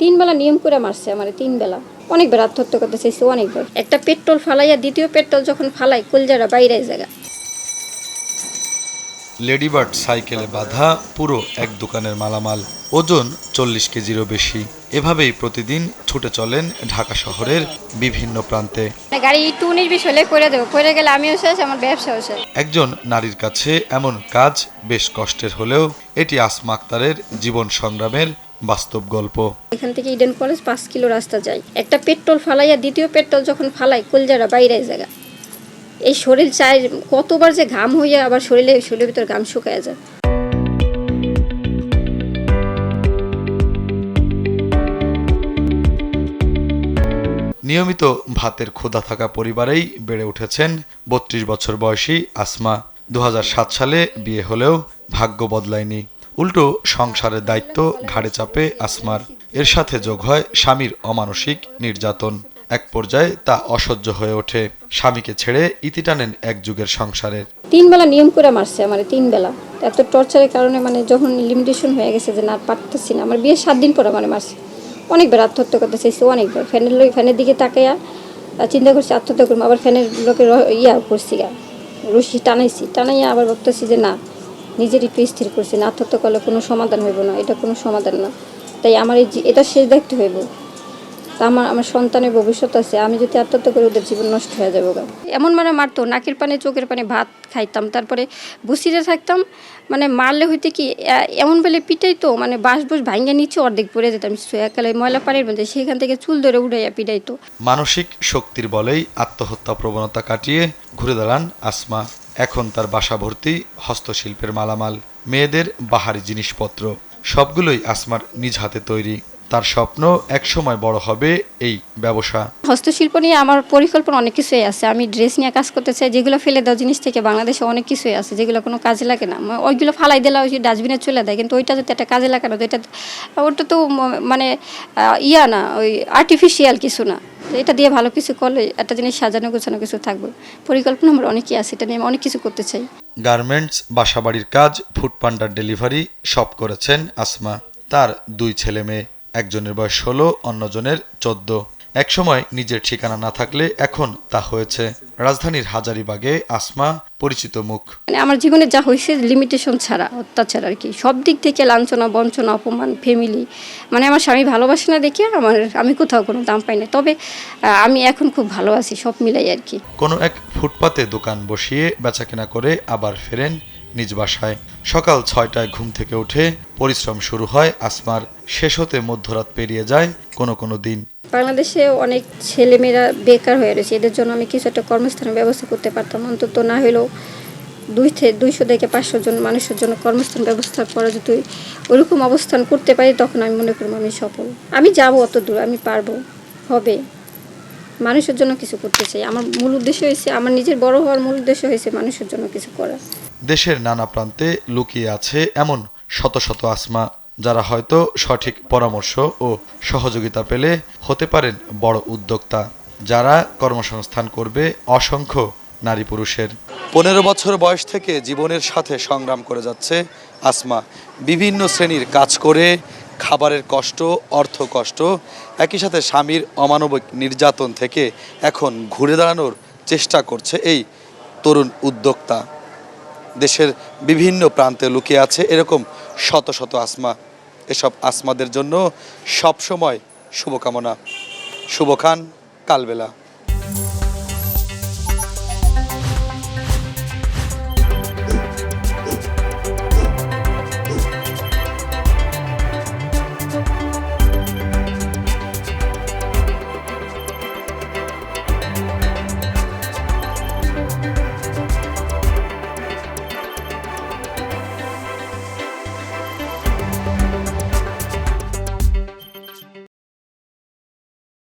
তিন বেলা নিয়ম করে মারছে আমার, তিন বেলা অনেকবার আত্মহত্যা করতে চাইছে, অনেকবার। একটা পেট্রোল ফালাইয়া দ্বিতীয় পেট্রোল যখন ফালাই কলজারা বাইরে জায়গা। লেডিবার্ড সাইকেলে বাঁধা পুরো এক দোকানের মালামাল, ওজন 40 কেজিরও বেশি। এভাবেই প্রতিদিন ছুটে চলেন ঢাকা শহরের বিভিন্ন প্রান্তে। গাড়ি একটু 19-20 হলে করে দেবো, করে গেলে আমিও শেষ, আমার ব্যবসাও শেষ। একজন নারীর কাছে এমন কাজ বেশ কষ্টের হলেও এটি আসমা আক্তারের জীবন সংগ্রামের বাস্তব গল্প। এখান থেকে ইডেন কলেজ 5 কিলো রাস্তা যায়। একটা পেট্রোল ফালাইয়া দ্বিতীয় পেট্রোল যখন ফালাই কলজারা বাইরে জায়গা। এই শরীর চায় কতবার যে ঘাম হইয়া আবার শরীরের ভিতর ঘাম শুকায় যায়। নিয়মিত ভাতের ক্ষুধা থাকা পরিবারেই বেড়ে উঠেছেন 32 বছর বয়সী আসমা। 2007 সালে বিয়ে হলেও ভাগ্য বদলায়নি, উল্টো সংসারের দায়িত্ব ঘাড়ে চাপে আসমার। এর সাথে যোগ হয় স্বামীর অমানসিক নির্যাতন। এক পর্যায়ে তা অসহ্য হয়ে ওঠে, স্বামীকে ছেড়ে ইতি টানেন এক যুগের সংসারের। 3 বেলা নিয়ম করে মারছে আমার, 3 বেলা। এত টর্চারের কারণে যখন লিমিটেশন হয়ে গেছে যে না পারতেছি না, আমার বিয়ের 7 দিন পরে মারছে। অনেকবার আত্মহত্যা করতে চাইছে, অনেকবার। ফ্যানের দিকে তাকাইয়া চিন্তা করছি আত্মহত্যা করবো, আবার ফ্যানের লোকের করছি, রশি টানাইয়া আবার ভাবতেছি যে না, নিজের একটু স্থির করছি না, আত্মহত্যা করলে কোনো সমাধান হইব না, এটা কোনো সমাধান না। তাই আমার এটা শেষ দেখতে হইব। তা আমার সন্তানের ভবিষ্যৎ আছে, আমি যদি আত্মহত্যা করি ওদের জীবন নষ্ট হয়ে যাবো। এমন মারতো, নাকের পানে চোখের পানে ভাত খাইতাম, তারপরে বসিরে থাকতাম। মারলে হইতে কি এমন বেলে পিটাইতো, বাঁশ ভাঙ্গা নিচে অর্ধেক পড়ে যেতাম একালে ময়লা পানির মধ্যে, সেখান থেকে চুল ধরে উঠাইয়া পিটাইতো। মানসিক শক্তির বলেই আত্মহত্যা প্রবণতা কাটিয়ে ঘুরে দাঁড়ান আসমা। এখন তার বাসা ভর্তি হস্তশিল্পের মালামাল, মেয়েদের বাহারি জিনিসপত্র, সবগুলোই আসমার নিজ হাতে তৈরি। তার স্বপ্ন একসময় বড় হবে এই ব্যবসা। হস্তশিল্প নিয়ে আমার পরিকল্পনা অনেক কিছুই আছে। আমি ড্রেস নিয়ে কাজ করতে চাই, যেগুলো ফেলে দেওয়া জিনিস থেকে বাংলাদেশে অনেক কিছুই আছে যেগুলো কোনো কাজে লাগে না। ওইগুলো ফালাই দিলে ওই ডাস্টবিনে চলে দেয়, কিন্তু ওইটা যদি একটা কাজে লাগানো, ওটা তো না, ওই আর্টিফিশিয়াল কিছু না। এটা দিয়ে ভালো কিছু করলে একটা জিনিস সাজানো গোছানো কিছু থাকবে। পরিকল্পনা আমার অনেকই আছে, এটা নিয়ে আমি অনেক কিছু করতে চাই। গার্মেন্টস, বাসাবাড়ির কাজ, ফুড পান্ডার ডেলিভারি সব করেছেন আসমা। তার 2 ছেলে মেয়ে, একজনের বয়স 16, অন্যজনের 14। একসময় নিজের ঠিকানা না থাকলে এখন তা হয়েছে। রাজধানীর হাজারীবাগে আসমা পরিচিত মুখ। আমার জীবনে যা হয়েছে লিমিটেশন ছাড়া, অত্যাচার আর কি, সব দিক থেকে লাঞ্ছনা, বঞ্চনা, অপমান, ফ্যামিলি। আমার স্বামী ভালোবাসে না দেখে আমি কোথাও কোনো দাম পাই না। তবে আমি এখন খুব ভালো আছি, সব মিলাই আর কি। কোনো এক ফুটপাতে দোকান বসিয়ে বেচাকেনা করে আবার ফেরেন নিজ বাসায়। সকাল 6টায় ঘুম থেকে উঠে পরিশ্রম শুরু হয় আসমার। শেষ হতে মধ্যরাত পেরিয়ে যায় কোনো দিন। বাংলাদেশে অনেক ছেলেমেয়েরা বেকার হয়ে রয়েছে, এদের জন্য আমি কিছু একটা কর্মস্থানের ব্যবস্থা করতে পারতাম। অন্তত না হলেও 200 থেকে 500 জন মানুষের জন্য কর্মস্থান ব্যবস্থা করা, যদি ওইরকম অবস্থান করতে পারি, তখন আমি মনে করবো আমি সফল। আমি যাবো অত দূর, আমি পারবো, হবে। মানুষের জন্য কিছু করতে চাই। আমার মূল উদ্দেশ্য হয়েছে, আমার নিজের বড় হওয়ার মূল উদ্দেশ্য হয়েছে মানুষের জন্য কিছু করা। দেশের নানা প্রান্তে লুকিয়ে আছে এমন শত শত আসমা, যারা হয়তো সঠিক পরামর্শ ও সহযোগিতা পেলে হতে পারেন বড় উদ্যোক্তা, যারা কর্মসংস্থান করবে অসংখ্য নারী পুরুষের। 15 বছর বয়স থেকে জীবনের সাথে সংগ্রাম করে যাচ্ছে আসমা। বিভিন্ন শ্রেণীর কাজ করে খাবারের কষ্ট, অর্থ কষ্ট, একই সাথে স্বামীর অমানবিক নির্যাতন থেকে এখন ঘুরে দাঁড়ানোর চেষ্টা করছে এই তরুণ উদ্যোক্তা। দেশের বিভিন্ন প্রান্তে লুকিয়ে আছে এরকম শত শত আসমা। এসব আসমাদের জন্য সবসময় শুভকামনা। শুভ খান, কালবেলা।